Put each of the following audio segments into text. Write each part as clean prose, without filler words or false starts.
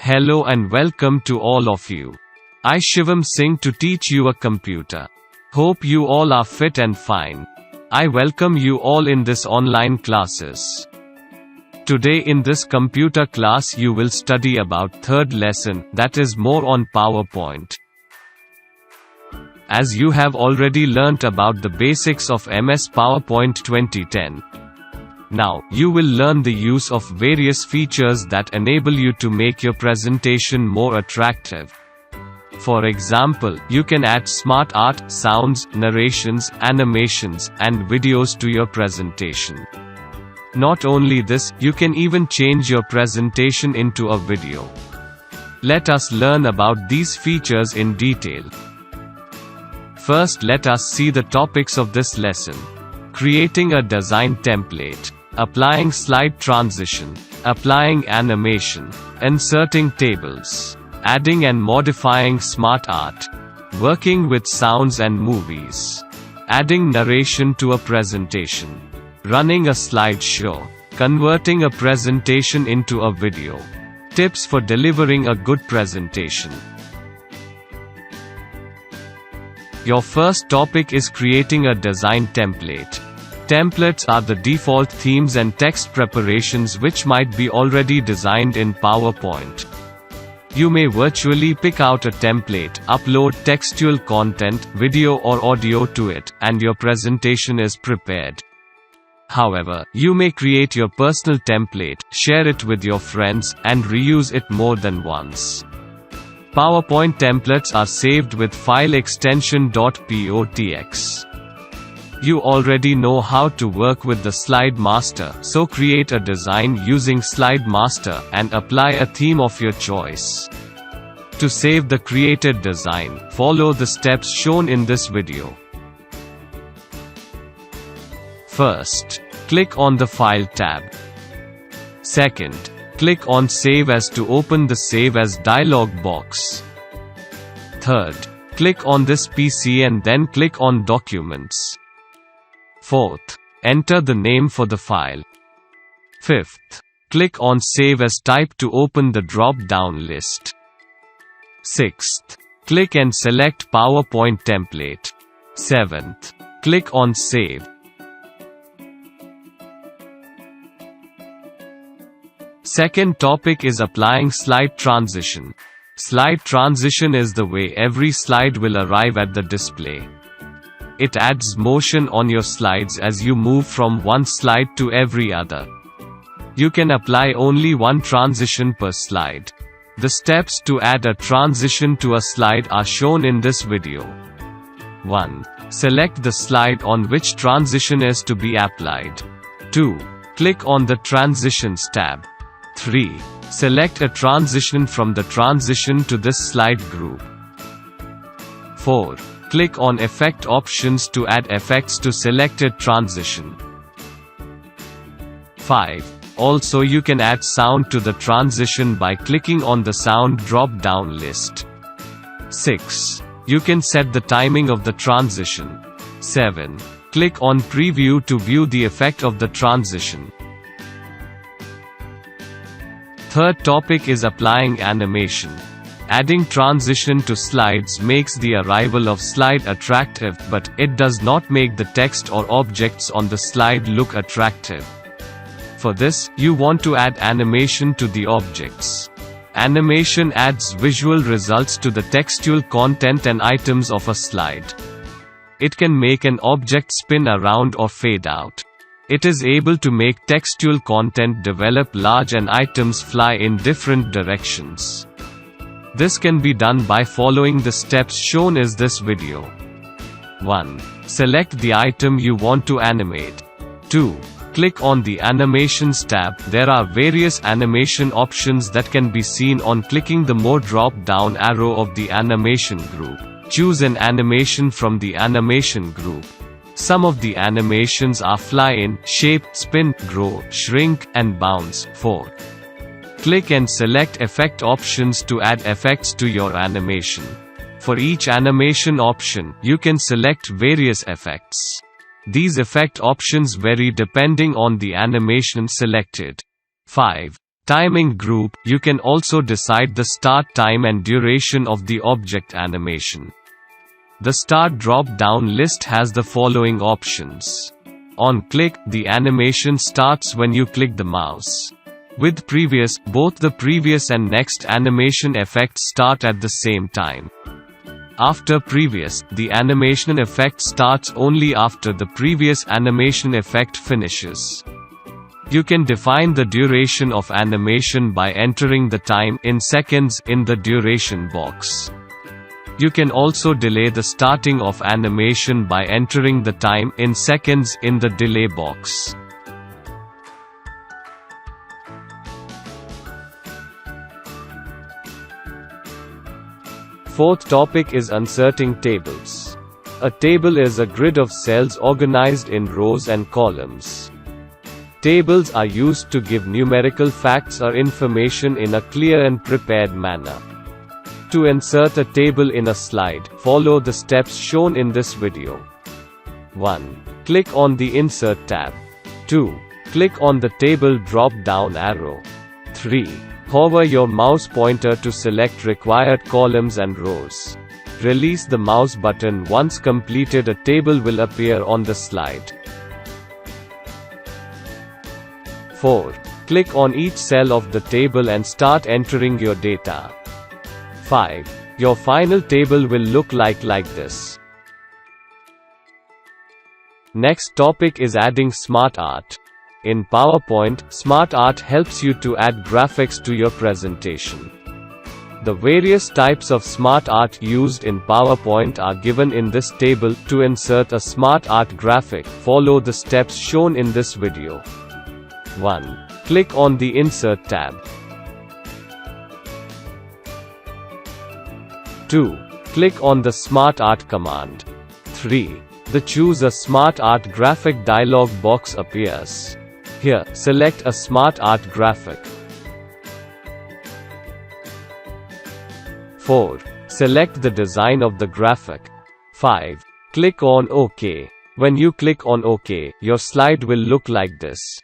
Hello and welcome to all of you. I Shivam Singh to teach you a computer. Hope you all are fit and fine. I welcome you all in this online classes. Today in this computer class you will study about third lesson, that is more on PowerPoint. As you have already learnt about the basics of MS PowerPoint 2010. Now, you will learn the use of various features that enable you to make your presentation more attractive. For example, you can add smart art, sounds, narrations, animations, and videos to your presentation. Not only this, you can even change your presentation into a video. Let us learn about these features in detail. First, let us see the topics of this lesson. Creating a design template. Applying slide transition, applying animation, inserting tables, adding and modifying smart art, working with sounds and movies, adding narration to a presentation, running a slideshow, converting a presentation into a video. Tips for delivering a good presentation. Your first topic is creating a design template. Templates are the default themes and text preparations which might be already designed in PowerPoint. You may virtually pick out a template, upload textual content, video or audio to it, and your presentation is prepared. However, you may create your personal template, share it with your friends, and reuse it more than once. PowerPoint templates are saved with file extension .potx. You already know how to work with the Slide Master, so create a design using Slide Master and apply a theme of your choice. To save the created design, follow the steps shown in this video. First, click on the File tab. Second, click on Save As to open the Save As dialog box. Third, click on this PC and then click on Documents. Fourth, enter the name for the file. Fifth, click on Save As Type to open the drop-down list. Sixth, click and select PowerPoint template. Seventh, click on Save. Second topic is applying slide transition. Slide transition is the way every slide will arrive at the display. It adds motion on your slides as you move from one slide to every other. You can apply only one transition per slide. The steps to add a transition to a slide are shown in this video. 1. Select the slide on which transition is to be applied. 2. Click on the Transitions tab. 3. Select a transition from the transition to this slide group. 4. Click on Effect Options to add effects to selected transition. 5. Also you can add sound to the transition by clicking on the Sound drop-down list. 6. You can set the timing of the transition. 7. Click on Preview to view the effect of the transition. Third topic is applying animation. Adding transition to slides makes the arrival of slide attractive, but it does not make the text or objects on the slide look attractive. For this, you want to add animation to the objects. Animation adds visual results to the textual content and items of a slide. It can make an object spin around or fade out. It is able to make textual content develop large and items fly in different directions. This can be done by following the steps shown in this video. 1. Select the item you want to animate. 2. Click on the Animations tab. There are various animation options that can be seen on clicking the More drop-down arrow of the animation group. Choose an animation from the animation group. Some of the animations are fly in, shape, spin, grow, shrink, and bounce. 4. Click and select Effect Options to add effects to your animation. For each animation option, you can select various effects. These effect options vary depending on the animation selected. 5. Timing group, you can also decide the start time and duration of the object animation. The Start drop-down list has the following options. On click, the animation starts when you click the mouse. With Previous, both the previous and next animation effects start at the same time. After Previous, the animation effect starts only after the previous animation effect finishes. You can define the duration of animation by entering the time in seconds in the duration box. You can also delay the starting of animation by entering the time in seconds in the delay box. Fourth topic is inserting tables. A table is a grid of cells organized in rows and columns. Tables are used to give numerical facts or information in a clear and prepared manner. To insert a table in a slide, follow the steps shown in this video. 1. Click on the Insert tab. 2. Click on the Table drop-down arrow. 3. Hover your mouse pointer to select required columns and rows. Release the mouse button once completed. A table will appear on the slide. 4. Click on each cell of the table and start entering your data. 5. Your final table will look like this. Next topic is adding Smart Art. In PowerPoint, Smart Art helps you to add graphics to your presentation. The various types of Smart Art used in PowerPoint are given in this table. To insert a Smart Art graphic, follow the steps shown in this video. 1. Click on the Insert tab. 2. Click on the Smart Art command. 3. The Choose a Smart Art graphic dialog box appears. Here, select a Smart Art graphic. 4. Select the design of the graphic. 5. Click on OK. When you click on OK, your slide will look like this.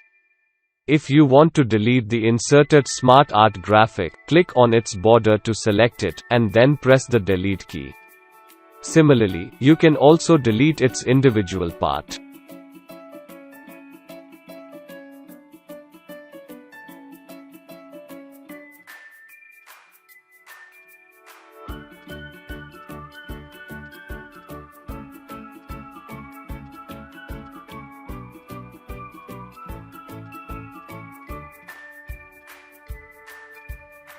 If you want to delete the inserted Smart Art graphic, click on its border to select it, and then press the Delete key. Similarly, you can also delete its individual part.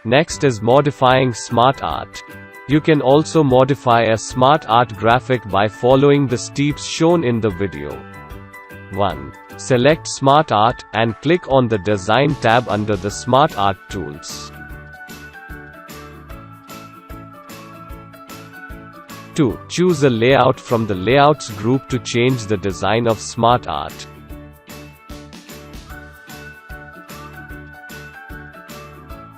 Next is modifying Smart Art. You can also modify a Smart Art graphic by following the steps shown in the video. 1. Select Smart Art, and click on the Design tab under the Smart Art tools. 2. Choose a layout from the Layouts group to change the design of Smart Art.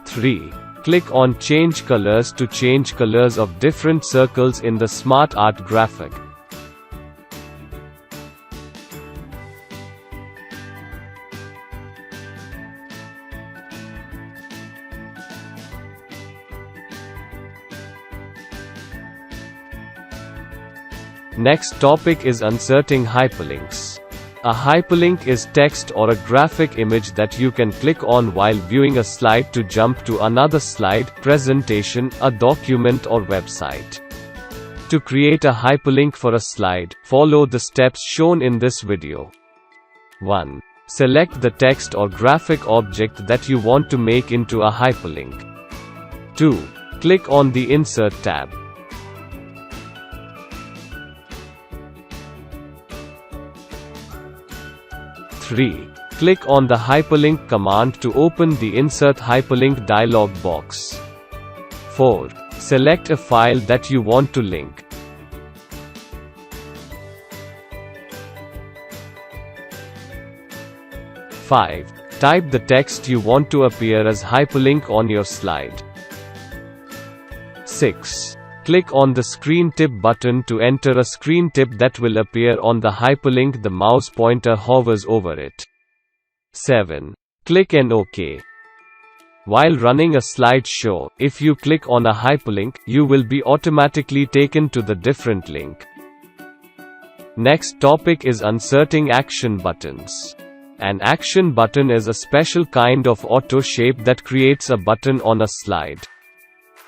3. Click on Change Colors to change colors of different circles in the Smart Art graphic. 'Next topic is inserting hyperlinks. A hyperlink is text or a graphic image that you can click on while viewing a slide to jump to another slide, presentation, a document or website. To create a hyperlink for a slide, follow the steps shown in this video. 1. Select the text or graphic object that you want to make into a hyperlink. 2. Click on the Insert tab. 3. Click on the Hyperlink command to open the Insert Hyperlink dialog box. 4. Select a file that you want to link. 5. Type the text you want to appear as hyperlink on your slide. 6. Click on the Screen Tip button to enter a screen tip that will appear on the hyperlink the mouse pointer hovers over it. 7. Click on OK. While running a slideshow, if you click on a hyperlink, you will be automatically taken to the different link. Next topic is inserting action buttons. An action button is a special kind of auto shape that creates a button on a slide.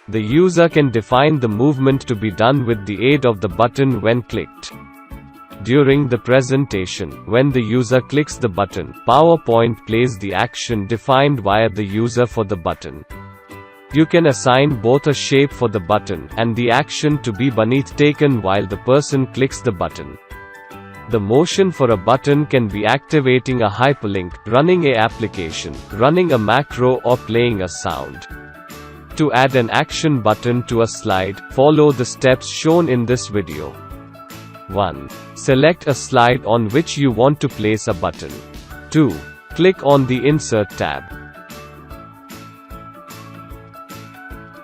The user can define the movement to be done with the aid of the button when clicked. During the presentation, when the user clicks the button, PowerPoint plays the action defined via the user for the button. You can assign both a shape for the button and the action to be beneath taken while the person clicks the button. The motion for a button can be activating a hyperlink, running an application, running a macro, or playing a sound. To add an action button to a slide, follow the steps shown in this video. 1. Select a slide on which you want to place a button. 2. Click on the Insert tab.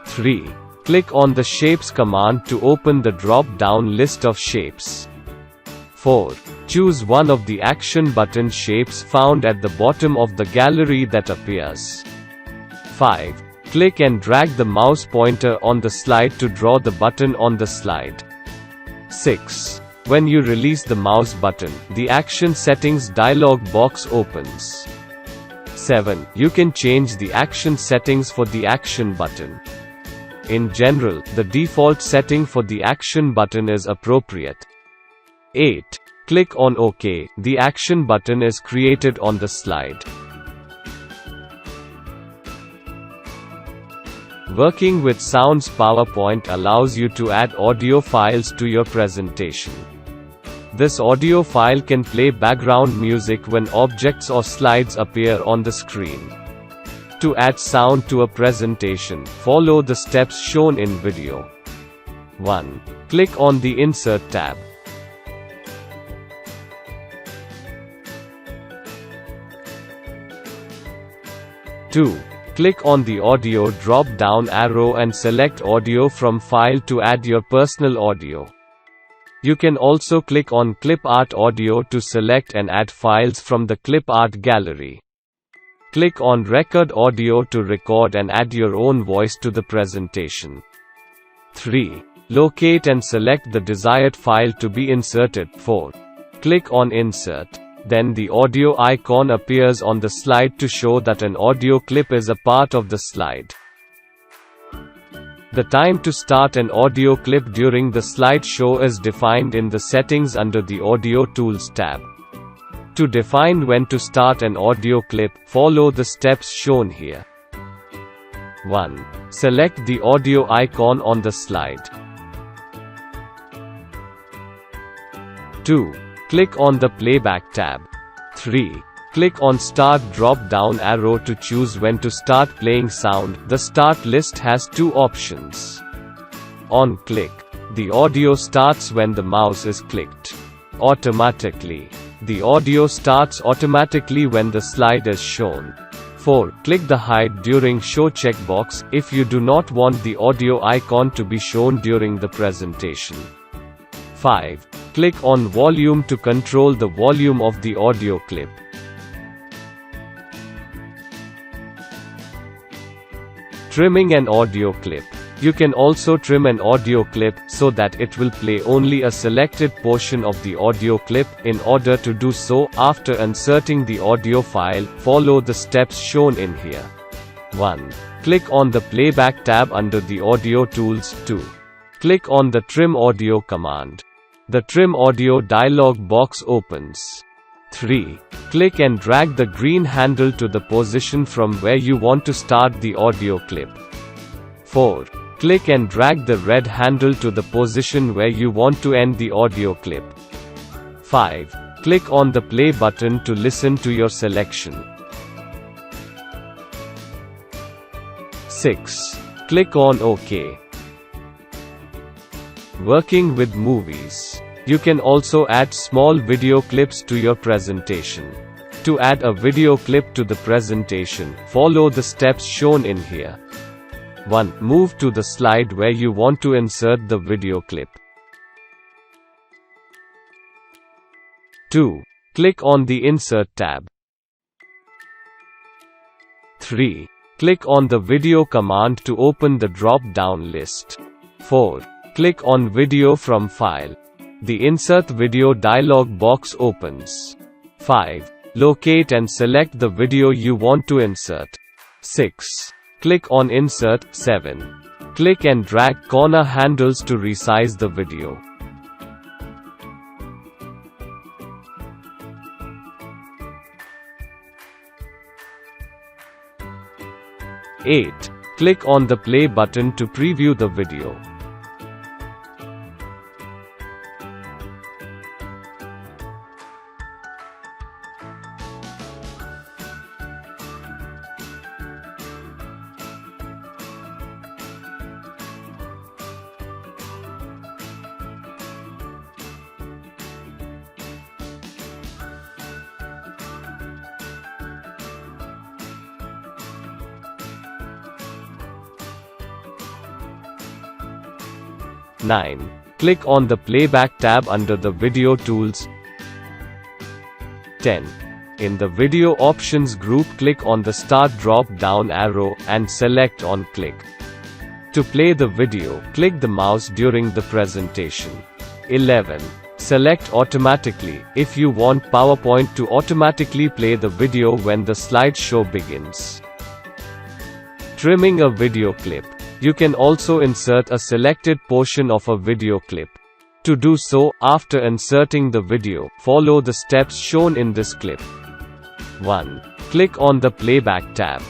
3. Click on the Shapes command to open the drop-down list of shapes. 4. Choose one of the action button shapes found at the bottom of the gallery that appears. 5. Click and drag the mouse pointer on the slide to draw the button on the slide. 6. When you release the mouse button, the Action Settings dialog box opens. 7. You can change the action settings for the action button. In general, the default setting for the action button is appropriate. 8. Click on OK. The action button is created on the slide. Working with sounds. PowerPoint allows you to add audio files to your presentation. This audio file can play background music when objects or slides appear on the screen. To add sound to a presentation, follow the steps shown in video. 1. Click on the Insert tab. 2. Click on the Audio drop-down arrow and select Audio from File to add your personal audio. You can also click on Clip Art Audio to select and add files from the Clip Art gallery. Click on Record Audio to record and add your own voice to the presentation. 3. Locate and select the desired file to be inserted. 4. Click on Insert. Then the audio icon appears on the slide to show that an audio clip is a part of the slide. The time to start an audio clip during the slideshow is defined in the Settings under the Audio Tools tab. To define when to start an audio clip, follow the steps shown here. 1. Select the audio icon on the slide. 2. Click on the Playback tab. 3. Click on Start drop-down arrow to choose when to start playing sound. The Start list has two options. On click, the audio starts when the mouse is clicked. Automatically, the audio starts automatically when the slide is shown. 4. Click the Hide during show checkbox, if you do not want the audio icon to be shown during the presentation. 5. Click on Volume to control the volume of the audio clip. Trimming an audio clip. You can also trim an audio clip so that it will play only a selected portion of the audio clip. In order to do so, after inserting the audio file, follow the steps shown in here. 1. Click on the Playback tab under the Audio Tools. 2. Click on the Trim Audio command. The Trim Audio dialog box opens. 3. Click and drag the green handle to the position from where you want to start the audio clip. 4. Click and drag the red handle to the position where you want to end the audio clip. 5. Click on the play button to listen to your selection. 6. Click on OK. Working with movies. You can also add small video clips to your presentation. To add a video clip to the presentation, follow the steps shown in here. 1. Move to the slide where you want to insert the video clip. 2. Click on the Insert tab. 3. Click on the video command to open the drop-down list. 4. Click on Video from File. The Insert Video dialog box opens. 5. Locate and select the video you want to insert. 6. Click on Insert. 7. Click and drag corner handles to resize the video. 8. Click on the play button to preview the video. 9. Click on the Playback tab under the Video Tools. 10. In the Video Options group, click on the Start drop-down arrow, and select On Click. To play the video, click the mouse during the presentation. 11. Select Automatically, if you want PowerPoint to automatically play the video when the slideshow begins. Trimming a video clip. You can also insert a selected portion of a video clip. To do so, after inserting the video, follow the steps shown in this clip. 1. Click on the Playback tab.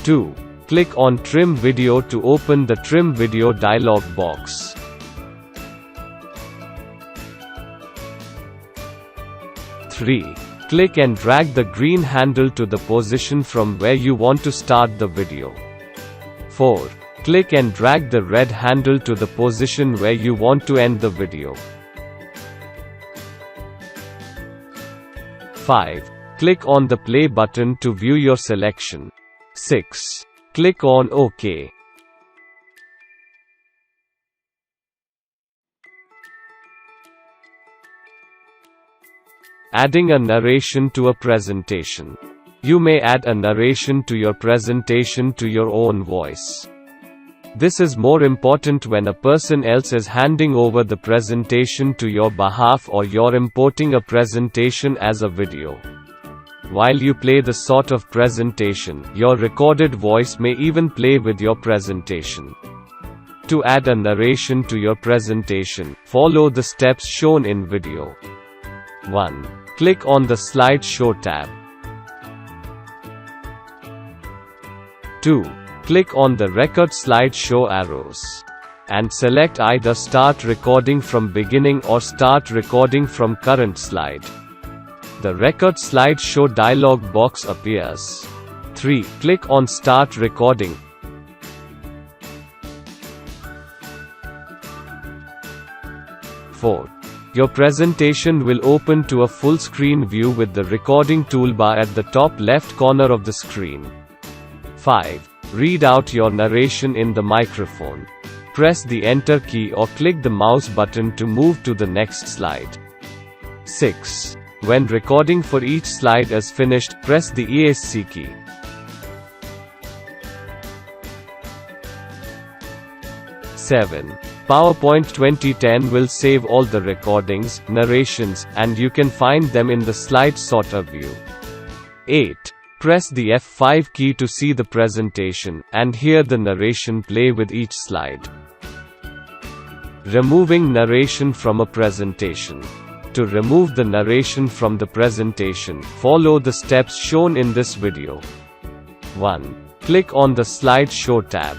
2. Click on Trim Video to open the Trim Video dialog box. 3. Click and drag the green handle to the position from where you want to start the video. 4. Click and drag the red handle to the position where you want to end the video. 5. Click on the play button to view your selection. 6. Click on OK. Adding a narration to a presentation. You may add a narration to your presentation to your own voice. This is more important when a person else is handing over the presentation to your behalf or you're importing a presentation as a video. While you play the sort of presentation, your recorded voice may even play with your presentation. To add a narration to your presentation, follow the steps shown in video. 1. Click on the Slideshow tab. 2. Click on the Record Slideshow arrows. And select either Start Recording from Beginning or Start Recording from Current Slide. The Record Slideshow dialog box appears. 3. Click on Start Recording. 4. Your presentation will open to a full-screen view with the recording toolbar at the top left corner of the screen. 5. Read out your narration in the microphone. Press the Enter key or click the mouse button to move to the next slide. 6. When recording for each slide is finished, press the ESC key. 7. PowerPoint 2010 will save all the recordings, narrations, and you can find them in the slide sorter view. 8. Press the F5 key to see the presentation, and hear the narration play with each slide. Removing narration from a presentation. To remove the narration from the presentation, follow the steps shown in this video. 1. Click on the Slideshow tab.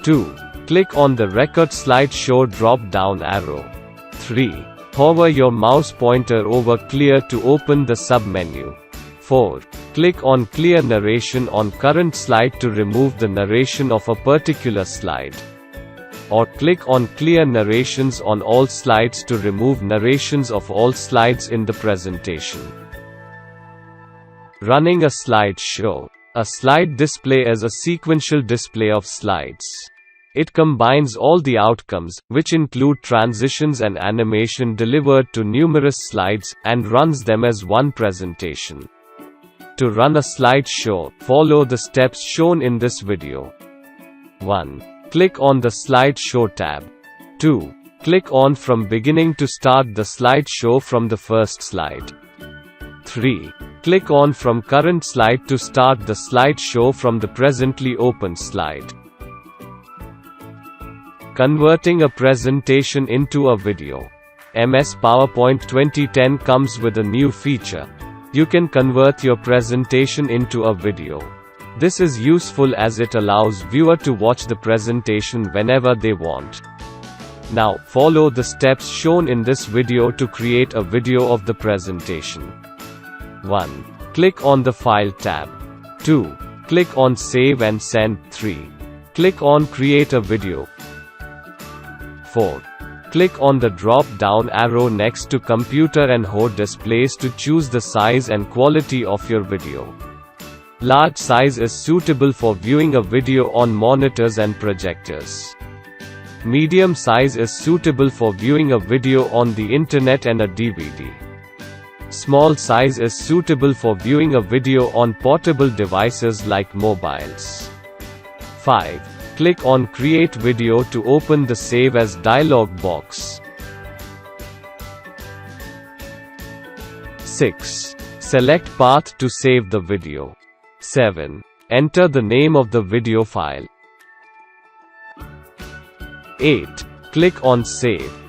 2. Click on the Record Slideshow drop-down arrow. 3. Hover your mouse pointer over Clear to open the sub-menu. 4. Click on Clear Narration on current slide to remove the narration of a particular slide. Or click on Clear Narrations on all slides to remove narrations of all slides in the presentation. Running a slideshow. A slide display is a sequential display of slides. It combines all the outcomes, which include transitions and animation delivered to numerous slides, and runs them as one presentation. To run a slideshow, follow the steps shown in this video. 1. Click on the Slideshow tab. 2. Click on From Beginning to start the slideshow from the first slide. 3. Click on From Current Slide to start the slideshow from the presently open slide. Converting a presentation into a video. MS PowerPoint 2010 comes with a new feature. You can convert your presentation into a video. This is useful as it allows viewer to watch the presentation whenever they want. Now, follow the steps shown in this video to create a video of the presentation. 1. Click on the File tab. 2. Click on Save and Send. 3. Click on Create a Video. 4. Click on the drop-down arrow next to Computer and Ho Displays to choose the size and quality of your video. Large size is suitable for viewing a video on monitors and projectors. Medium size is suitable for viewing a video on the internet and a DVD. Small size is suitable for viewing a video on portable devices like mobiles. 5. Click on Create Video to open the Save As dialog box. 6. Select Path to save the video. 7. Enter the name of the video file. 8. Click on Save.